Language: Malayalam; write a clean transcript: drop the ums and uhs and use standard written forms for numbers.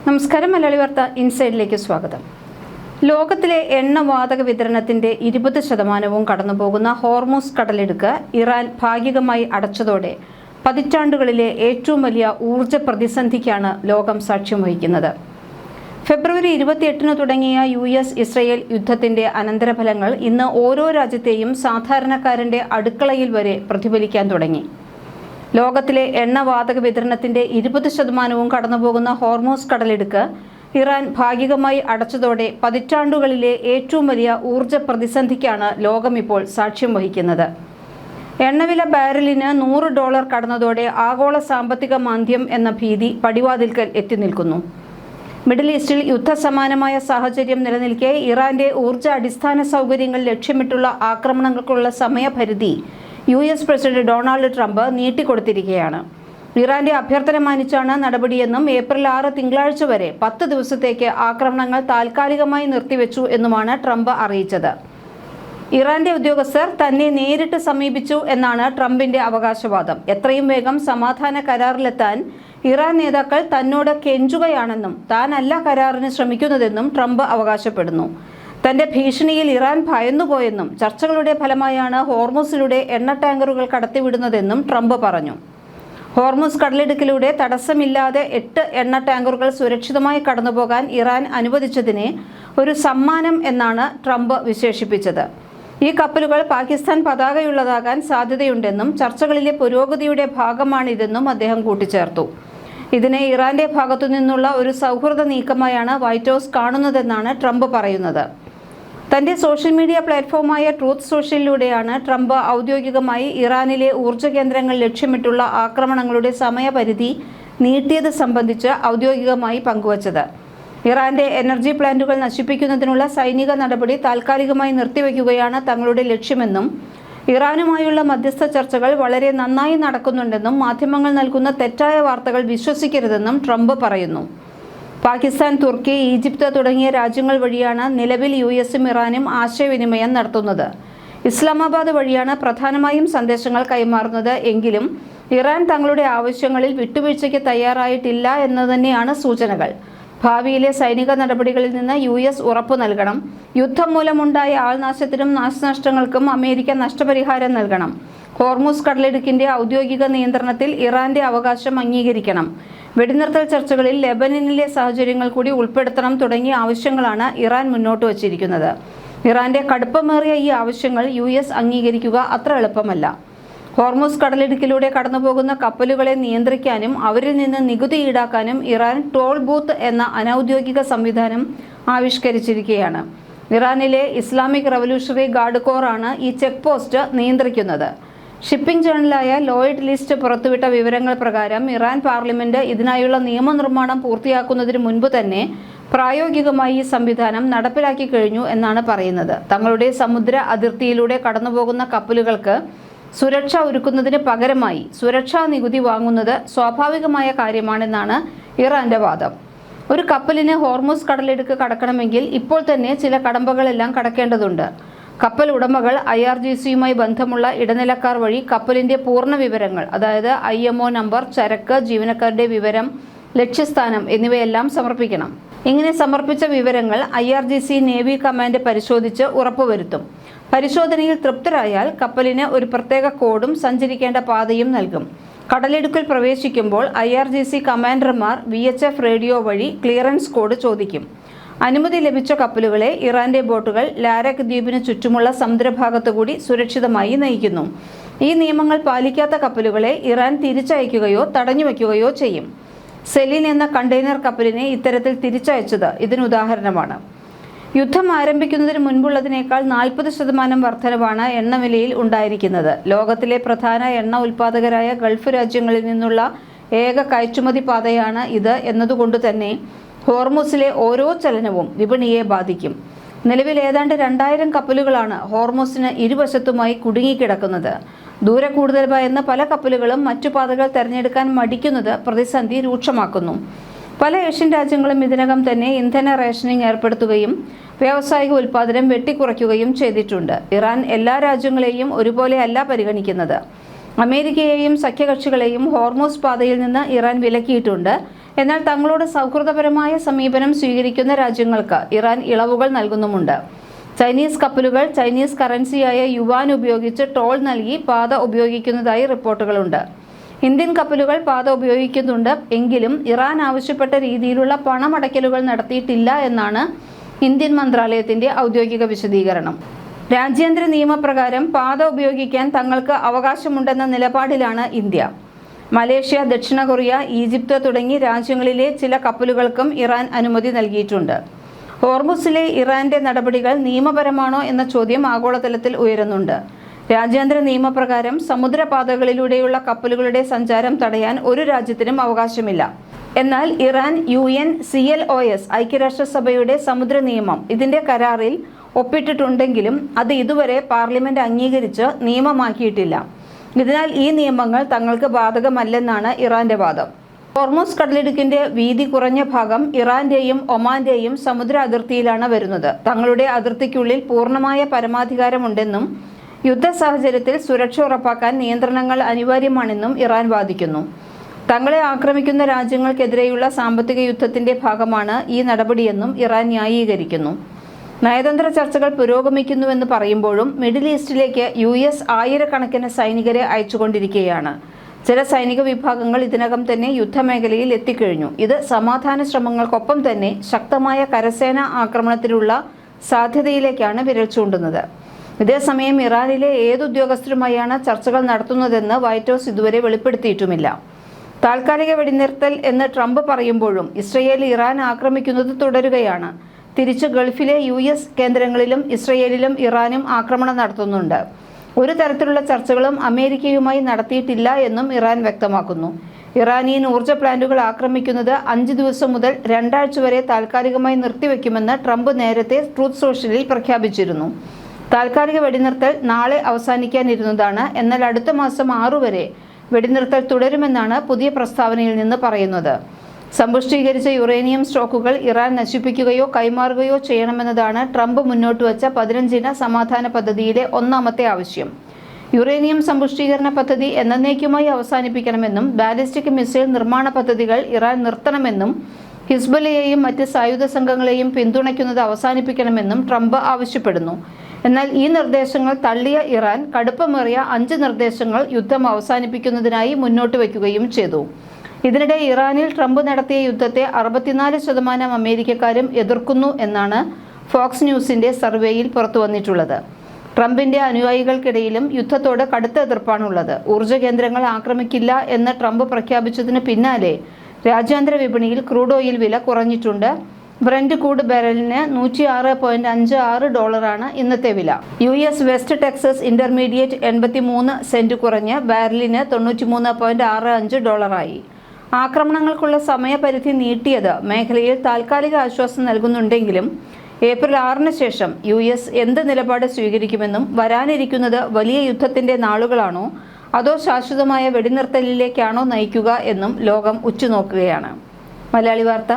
നമസ്കാരം. മലയാളി വാർത്ത ഇൻസൈഡിലേക്ക് സ്വാഗതം. ലോകത്തിലെ എണ്ണവാതക വിതരണത്തിന്റെ 20% കടന്നുപോകുന്ന ഹോർമൂസ് കടലിടുക്ക് ഇറാൻ ഭാഗികമായി അടച്ചതോടെ പതിറ്റാണ്ടുകളിലെ ഏറ്റവും വലിയ ഊർജ്ജ പ്രതിസന്ധിക്കാണ് ലോകം സാക്ഷ്യം വഹിക്കുന്നത്. ഫെബ്രുവരി 28 തുടങ്ങിയ US-ഇസ്രയേൽ യുദ്ധത്തിന്റെ അനന്തരഫലങ്ങൾ ഇന്ന് ഓരോ രാജ്യത്തെയും സാധാരണക്കാരന്റെ അടുക്കളയിൽ വരെ പ്രതിഫലിക്കാൻ തുടങ്ങി. ലോകത്തിലെ എണ്ണവാതക വിതരണത്തിന്റെ 20% കടന്നുപോകുന്ന ഹോർമൂസ് കടലിടുക്ക് ഇറാൻ ഭാഗികമായി അടച്ചതോടെ പതിറ്റാണ്ടുകളിലെ ഏറ്റവും വലിയ ഊർജ്ജ പ്രതിസന്ധിക്കാണ് ലോകം ഇപ്പോൾ സാക്ഷ്യം വഹിക്കുന്നത്. എണ്ണവില ബാരലിന് $100 കടന്നതോടെ ആഗോള സാമ്പത്തിക മാന്ദ്യം എന്ന ഭീതി പടിവാതിൽക്കൽ എത്തി നിൽക്കുന്നു. മിഡിൽ ഈസ്റ്റിൽ യുദ്ധസമാനമായ സാഹചര്യം നിലനിൽക്കെ ഇറാന്റെ ഊർജ്ജ അടിസ്ഥാന സൗകര്യങ്ങൾ ലക്ഷ്യമിട്ടുള്ള ആക്രമണങ്ങൾക്കുള്ള സമയപരിധി US പ്രസിഡന്റ് ഡൊണാൾഡ് ട്രംപ് നീട്ടിക്കൊടുത്തിരിക്കുകയാണ്. ഇറാന്റെ അഭ്യർത്ഥന മാനിച്ചാണ് നടപടിയെന്നും ഏപ്രിൽ 6 തിങ്കളാഴ്ച വരെ 10 ദിവസത്തേക്ക് ആക്രമണങ്ങൾ താൽക്കാലികമായി നിർത്തിവെച്ചു എന്നുമാണ് ട്രംപ് അറിയിച്ചത്. ഇറാന്റെ ഉദ്യോഗസ്ഥർ തന്നെ നേരിട്ട് സമീപിച്ചു എന്നാണ് ട്രംപിന്റെ അവകാശവാദം. എത്രയും വേഗം സമാധാന കരാറിലെത്താൻ ഇറാൻ നേതാക്കൾ തന്നോട് കെഞ്ചുകയാണെന്നും താനല്ല കരാറിന് ശ്രമിക്കുന്നതെന്നും ട്രംപ് അവകാശപ്പെടുന്നു. തന്റെ ഭീഷണിയിൽ ഇറാൻ ഭയന്നുപോയെന്നും ചർച്ചകളുടെ ഫലമായാണ് ഹോർമൂസിലൂടെ എണ്ണ ടാങ്കറുകൾ കടത്തിവിടുന്നതെന്നും ട്രംപ് പറഞ്ഞു. ഹോർമൂസ് കടലിടുക്കിലൂടെ തടസ്സമില്ലാതെ 8 എണ്ണ ടാങ്കറുകൾ സുരക്ഷിതമായി കടന്നുപോകാൻ ഇറാൻ അനുവദിച്ചതിനെ ഒരു സമ്മാനം എന്നാണ് ട്രംപ് വിശേഷിപ്പിച്ചത്. ഈ കപ്പലുകൾ പാകിസ്ഥാൻ പതാകയുള്ളതാകാൻ സാധ്യതയുണ്ടെന്നും ചർച്ചകളിലെ പുരോഗതിയുടെ ഭാഗമാണിതെന്നും അദ്ദേഹം കൂട്ടിച്ചേർത്തു. ഇതിനെ ഇറാന്റെ ഭാഗത്തു നിന്നുള്ള ഒരു സൗഹൃദ നീക്കമായാണ് വൈറ്റ് ഹൗസ് കാണുന്നതെന്നാണ് ട്രംപ് പറയുന്നത്. തന്റെ സോഷ്യൽ മീഡിയ പ്ലാറ്റ്ഫോമായ ട്രൂത്ത് സോഷ്യലിലൂടെയാണ് ട്രംപ് ഔദ്യോഗികമായി ഇറാനിലെ ഊർജ്ജ കേന്ദ്രങ്ങൾ ലക്ഷ്യമിട്ടുള്ള ആക്രമണങ്ങളുടെ സമയപരിധി നീട്ടിയത് സംബന്ധിച്ച് ഔദ്യോഗികമായി പങ്കുവച്ചത്. ഇറാന്റെ എനർജി പ്ലാന്റുകൾ നശിപ്പിക്കുന്നതിനുള്ള സൈനിക നടപടി താൽക്കാലികമായി നിർത്തിവെക്കുകയാണ് തങ്ങളുടെ ലക്ഷ്യമെന്നും ഇറാനുമായുള്ള മധ്യസ്ഥ ചർച്ചകൾ വളരെ നന്നായി നടക്കുന്നുണ്ടെന്നും മാധ്യമങ്ങൾ നൽകുന്ന തെറ്റായ വാർത്തകൾ വിശ്വസിക്കരുതെന്നും ട്രംപ് പറയുന്നു. പാകിസ്ഥാൻ, തുർക്കി, ഈജിപ്ത് തുടങ്ങിയ രാജ്യങ്ങൾ വഴിയാണ് നിലവിൽ USഉം ഇറാനും ആശയവിനിമയം നടത്തുന്നത്. ഇസ്ലാമാബാദ് വഴിയാണ് പ്രധാനമായും സന്ദേശങ്ങൾ കൈമാറുന്നത്. എങ്കിലും ഇറാൻ തങ്ങളുടെ ആവശ്യങ്ങളിൽ വിട്ടുവീഴ്ചയ്ക്ക് തയ്യാറായിട്ടില്ല എന്നതുതന്നെയാണ് സൂചനകൾ. ഭാവിയിലെ സൈനിക നടപടികളിൽ നിന്ന് US ഉറപ്പു നൽകണം. യുദ്ധം മൂലമുണ്ടായ ആൾനാശത്തിനും നാശനഷ്ടങ്ങൾക്കും അമേരിക്ക നഷ്ടപരിഹാരം നൽകണം. ഹോർമൂസ് കടലിടുക്കിന്റെ ഔദ്യോഗിക നിയന്ത്രണത്തിൽ ഇറാന്റെ അവകാശം അംഗീകരിക്കണം. വെടിനിർത്തൽ ചർച്ചകളിൽ ലെബനനിലെ സാഹചര്യങ്ങൾ കൂടി ഉൾപ്പെടുത്തണം തുടങ്ങിയ ആവശ്യങ്ങളാണ് ഇറാൻ മുന്നോട്ട് വച്ചിരിക്കുന്നത്. ഇറാന്റെ കടുപ്പമേറിയ ഈ ആവശ്യങ്ങൾ US അംഗീകരിക്കുക അത്ര എളുപ്പമല്ല. ഹോർമൂസ് കടലിടുക്കിലൂടെ കടന്നുപോകുന്ന കപ്പലുകളെ നിയന്ത്രിക്കാനും അവരിൽ നിന്ന് നികുതി ഈടാക്കാനും ഇറാൻ ടോൾ ബൂത്ത് എന്ന അനൌദ്യോഗിക സംവിധാനം ആവിഷ്കരിച്ചിരിക്കുകയാണ്. ഇറാനിലെ ഇസ്ലാമിക് റവല്യൂഷണറി ഗാർഡ് കോർ ആണ് ഈ ചെക്ക് പോസ്റ്റ് നിയന്ത്രിക്കുന്നത്. ഷിപ്പിംഗ് ജേണലായ ലോയിഡ് ലിസ്റ്റ് പുറത്തുവിട്ട വിവരങ്ങൾ പ്രകാരം ഇറാൻ പാർലമെന്റ് ഇതിനായുള്ള നിയമനിർമ്മാണം പൂർത്തിയാക്കുന്നതിന് മുൻപ് തന്നെ പ്രായോഗികമായി ഈ സംവിധാനം നടപ്പിലാക്കി കഴിഞ്ഞു എന്നാണ് പറയുന്നത്. തങ്ങളുടെ സമുദ്ര അതിർത്തിയിലൂടെ കടന്നുപോകുന്ന കപ്പലുകൾക്ക് സുരക്ഷ ഒരുക്കുന്നതിന് പകരമായി സുരക്ഷാ നികുതി വാങ്ങുന്നത് സ്വാഭാവികമായ കാര്യമാണെന്നാണ് ഇറാന്റെ വാദം. ഒരു കപ്പലിന് ഹോർമൂസ് കടലിടുക്ക് കടക്കണമെങ്കിൽ ഇപ്പോൾ തന്നെ ചില കടമ്പകളെല്ലാം കടക്കേണ്ടതുണ്ട്. കപ്പൽ ഉടമകൾ IRGCയുമായി ബന്ധമുള്ള ഇടനിലക്കാർ വഴി കപ്പലിന്റെ പൂർണ്ണ വിവരങ്ങൾ, അതായത് IMO നമ്പർ, ചരക്ക്, ജീവനക്കാരുടെ വിവരം, ലക്ഷ്യസ്ഥാനം എന്നിവയെല്ലാം സമർപ്പിക്കണം. ഇങ്ങനെ സമർപ്പിച്ച വിവരങ്ങൾ IRGC നേവി കമാൻഡ് പരിശോധിച്ച് ഉറപ്പുവരുത്തും. പരിശോധനയിൽ തൃപ്തരായാൽ കപ്പലിന് ഒരു പ്രത്യേക കോഡും സഞ്ചരിക്കേണ്ട പാതയും നൽകും. കടലിടുക്കിൽ പ്രവേശിക്കുമ്പോൾ IRGC കമാൻഡർമാർ VHF റേഡിയോ വഴി ക്ലിയറൻസ് കോഡ് ചോദിക്കും. അനുമതി ലഭിച്ച കപ്പലുകളെ ഇറാന്റെ ബോട്ടുകൾ ലാരക് ദ്വീപിന് ചുറ്റുമുള്ള സമുദ്രഭാഗത്തുകൂടി സുരക്ഷിതമായി നയിക്കുന്നു. ഈ നിയമങ്ങൾ പാലിക്കാത്ത കപ്പലുകളെ ഇറാൻ തിരിച്ചയക്കുകയോ തടഞ്ഞുവെക്കുകയോ ചെയ്യും. സെലിൻ എന്ന കണ്ടെയ്നർ കപ്പലിനെ ഇത്തരത്തിൽ തിരിച്ചയച്ചത് ഇതിനുദാഹരണമാണ്. യുദ്ധം ആരംഭിക്കുന്നതിന് മുൻപുള്ളതിനേക്കാൾ 40% വർധനവാണ് എണ്ണവിലയിൽ ഉണ്ടായിരിക്കുന്നത്. ലോകത്തിലെ പ്രധാന എണ്ണ ഉൽപ്പാദകരായ ഗൾഫ് രാജ്യങ്ങളിൽ നിന്നുള്ള ഏക കയറ്റുമതി പാതയാണ് ഇത് എന്നതുകൊണ്ട് തന്നെ ഹോർമൂസിലെ ഓരോ ചലനവും വിപണിയെ ബാധിക്കും. നിലവിൽ ഏതാണ്ട് 2000 കപ്പലുകളാണ് ഹോർമൂസിന് ഇരുവശത്തുമായി കുടുങ്ങിക്കിടക്കുന്നത്. ദൂരെ കൂടുതൽ ഭയന്ന് പല കപ്പലുകളും മറ്റു പാതകൾ തെരഞ്ഞെടുക്കാൻ മടിക്കുന്നത് പ്രതിസന്ധി രൂക്ഷമാക്കുന്നു. പല ഏഷ്യൻ രാജ്യങ്ങളും ഇതിനകം തന്നെ ഇന്ധന റേഷനിങ് ഏർപ്പെടുത്തുകയും വ്യാവസായിക ഉൽപ്പാദനം വെട്ടിക്കുറയ്ക്കുകയും ചെയ്തിട്ടുണ്ട്. ഇറാൻ എല്ലാ രാജ്യങ്ങളെയും ഒരുപോലെയല്ല പരിഗണിക്കുന്നത്. അമേരിക്കയെയും സഖ്യകക്ഷികളെയും ഹോർമൂസ് പാതയിൽ നിന്ന് ഇറാൻ വിലക്കിയിട്ടുണ്ട്. എന്നാൽ തങ്ങളോട് സൗഹൃദപരമായ സമീപനം സ്വീകരിക്കുന്ന രാജ്യങ്ങൾക്ക് ഇറാൻ ഇളവുകൾ നൽകുന്നുമുണ്ട്. ചൈനീസ് കപ്പലുകൾ ചൈനീസ് കറൻസിയായ യുവാൻ ഉപയോഗിച്ച് ടോൾ നൽകി പാത ഉപയോഗിക്കുന്നതായി റിപ്പോർട്ടുകളുണ്ട്. ഇന്ത്യൻ കപ്പലുകൾ പാത ഉപയോഗിക്കുന്നുണ്ട് എങ്കിലും ഇറാൻ ആവശ്യപ്പെട്ട രീതിയിലുള്ള പണമടയ്ക്കലുകൾ നടത്തിയിട്ടില്ല എന്നാണ് ഇന്ത്യൻ മന്ത്രാലയത്തിന്റെ ഔദ്യോഗിക വിശദീകരണം. രാജ്യാന്തര നിയമപ്രകാരം പാത ഉപയോഗിക്കാൻ തങ്ങൾക്ക് അവകാശമുണ്ടെന്ന നിലപാടിലാണ് ഇന്ത്യ. മലേഷ്യ, ദക്ഷിണ കൊറിയ, ഈജിപ്ത് തുടങ്ങി രാജ്യങ്ങളിലെ ചില കപ്പലുകൾക്കും ഇറാൻ അനുമതി നൽകിയിട്ടുണ്ട്. ഹോർമുസിലെ ഇറാന്റെ നടപടികൾ നിയമപരമാണോ എന്ന ചോദ്യം ആഗോളതലത്തിൽ ഉയരുന്നുണ്ട്. രാജ്യാന്തര നിയമപ്രകാരം സമുദ്രപാതകളിലൂടെയുള്ള കപ്പലുകളുടെ സഞ്ചാരം തടയാൻ ഒരു രാജ്യത്തിനും അവകാശമില്ല. എന്നാൽ ഇറാൻ UNCLOS ഐക്യരാഷ്ട്രസഭയുടെ സമുദ്ര നിയമം ഇതിന്റെ കരാറിൽ ഒപ്പിട്ടിട്ടുണ്ടെങ്കിലും അത് ഇതുവരെ പാർലമെന്റ് അംഗീകരിച്ച് നിയമമാക്കിയിട്ടില്ല. ഇതിനാൽ ഈ നിയമങ്ങൾ തങ്ങൾക്ക് ബാധകമല്ലെന്നാണ് ഇറാന്റെ വാദം. ഹോർമുസ് കടലിടുക്കിന്റെ വീതി കുറഞ്ഞ ഭാഗം ഇറാന്റെയും ഒമാന്റെയും സമുദ്ര അതിർത്തിയിലാണ് വരുന്നത്. തങ്ങളുടെ അതിർത്തിക്കുള്ളിൽ പൂർണ്ണമായ പരമാധികാരമുണ്ടെന്നും യുദ്ധ സാഹചര്യത്തിൽ സുരക്ഷ ഉറപ്പാക്കാൻ നിയന്ത്രണങ്ങൾ അനിവാര്യമാണെന്നും ഇറാൻ വാദിക്കുന്നു. തങ്ങളെ ആക്രമിക്കുന്ന രാജ്യങ്ങൾക്കെതിരെയുള്ള സാമ്പത്തിക യുദ്ധത്തിന്റെ ഭാഗമാണ് ഈ നടപടിയെന്നും ഇറാൻ ന്യായീകരിക്കുന്നു. നയതന്ത്ര ചർച്ചകൾ പുരോഗമിക്കുന്നുവെന്ന് പറയുമ്പോഴും മിഡിൽ ഈസ്റ്റിലേക്ക് US ആയിരക്കണക്കിന് സൈനികരെ അയച്ചുകൊണ്ടിരിക്കുകയാണ്. ചില സൈനിക വിഭാഗങ്ങൾ ഇതിനകം തന്നെ യുദ്ധമേഖലയിൽ എത്തിക്കഴിഞ്ഞു. ഇത് സമാധാന ശ്രമങ്ങൾക്കൊപ്പം തന്നെ ശക്തമായ കരസേനാ ആക്രമണത്തിലുള്ള സാധ്യതയിലേക്കാണ് വിരൽ ചൂണ്ടുന്നത്. ഇതേസമയം ഇറാനിലെ ഏതുദ്യോഗസ്ഥരുമായാണ് ചർച്ചകൾ നടത്തുന്നതെന്ന് വൈറ്റ് ഹൗസ് ഇതുവരെ വെളിപ്പെടുത്തിയിട്ടുമില്ല. താൽക്കാലിക വെടിനിർത്തൽ എന്ന് ട്രംപ് പറയുമ്പോഴും ഇസ്രയേൽ ഇറാൻ ആക്രമിക്കുന്നത് തുടരുകയാണ്. തിരിച്ച് ഗൾഫിലെ US കേന്ദ്രങ്ങളിലും ഇസ്രയേലിലും ഇറാനും ആക്രമണം നടത്തുന്നുണ്ട്. ഒരു തരത്തിലുള്ള ചർച്ചകളും അമേരിക്കയുമായി നടത്തിയിട്ടില്ല എന്നും ഇറാൻ വ്യക്തമാക്കുന്നു. ഇറാനിയൻ ഊർജ്ജ പ്ലാന്റുകൾ ആക്രമിക്കുന്നത് 5 ദിവസം മുതൽ 2 ആഴ്ച വരെ താൽക്കാലികമായി നിർത്തിവെക്കുമെന്ന് ട്രംപ് നേരത്തെ ട്രൂത്ത് സോഷ്യലിൽ പ്രഖ്യാപിച്ചിരുന്നു. താൽക്കാലിക വെടിനിർത്തൽ നാളെ അവസാനിക്കാനിരുന്നതാണ്. എന്നാൽ അടുത്ത മാസം 6 വരെ വെടിനിർത്തൽ തുടരുമെന്നാണ് പുതിയ പ്രസ്താവനയിൽ നിന്ന് പറയുന്നത്. സമ്പുഷ്ടീകരിച്ച യുറേനിയം സ്റ്റോക്കുകൾ ഇറാൻ നശിപ്പിക്കുകയോ കൈമാറുകയോ ചെയ്യണമെന്നതാണ് ട്രംപ് മുന്നോട്ട് വച്ച 15 സമാധാന പദ്ധതിയിലെ ഒന്നാമത്തെ ആവശ്യം. യുറേനിയം സമ്പുഷ്ടീകരണ പദ്ധതി എന്നേക്കുമായി അവസാനിപ്പിക്കണമെന്നും ബാലിസ്റ്റിക് മിസൈൽ നിർമ്മാണ പദ്ധതികൾ ഇറാൻ നിർത്തണമെന്നും ഹിസ്ബുള്ളയെയും മറ്റ് സായുധ സംഘങ്ങളെയും പിന്തുണയ്ക്കുന്നത് അവസാനിപ്പിക്കണമെന്നും ട്രംപ് ആവശ്യപ്പെടുന്നു. എന്നാൽ ഈ നിർദ്ദേശങ്ങൾ തള്ളിയ ഇറാൻ കടുപ്പമേറിയ 5 നിർദ്ദേശങ്ങൾ യുദ്ധം അവസാനിപ്പിക്കുന്നതിനായി മുന്നോട്ട് വയ്ക്കുകയും ചെയ്തു. ഇതിനിടെ ഇറാനിൽ ട്രംപ് നടത്തിയ യുദ്ധത്തെ 64% അമേരിക്കക്കാരും എതിർക്കുന്നു എന്നാണ് ഫോക്സ് ന്യൂസിന്റെ സർവേയിൽ പുറത്തുവന്നിട്ടുള്ളത്. ട്രംപിന്റെ അനുയായികൾക്കിടയിലും യുദ്ധത്തോട് കടുത്ത എതിർപ്പാണുള്ളത്. ഊർജ്ജ കേന്ദ്രങ്ങൾ ആക്രമിക്കില്ല എന്ന് ട്രംപ് പ്രഖ്യാപിച്ചതിന് പിന്നാലെ രാജ്യാന്തര വിപണിയിൽ ക്രൂഡ് ഓയിൽ വില കുറഞ്ഞിട്ടുണ്ട്. ബ്രന്റ് ക്രൂഡ് ബാരലിന് $106.56 ഇന്നത്തെ വില. US west Texas intermediate 83 saint കുറഞ്ഞ് ബാരലിന് $93.65 ആക്രമണങ്ങൾക്കുള്ള സമയപരിധി നീട്ടിയത് മേഖലയിൽ താൽക്കാലിക ആശ്വാസം നൽകുന്നുണ്ടെങ്കിലും ഏപ്രിൽ 6 ശേഷം US എന്ത് നിലപാട് സ്വീകരിക്കുമെന്നും വരാനിരിക്കുന്നത് വലിയ യുദ്ധത്തിന്റെ നാളുകളാണോ അതോ ശാശ്വതമായ വെടിനിർത്തലിലേക്കാണോ നയിക്കുക എന്നും ലോകം ഉറ്റുനോക്കുകയാണ്. മലയാളി വാർത്ത.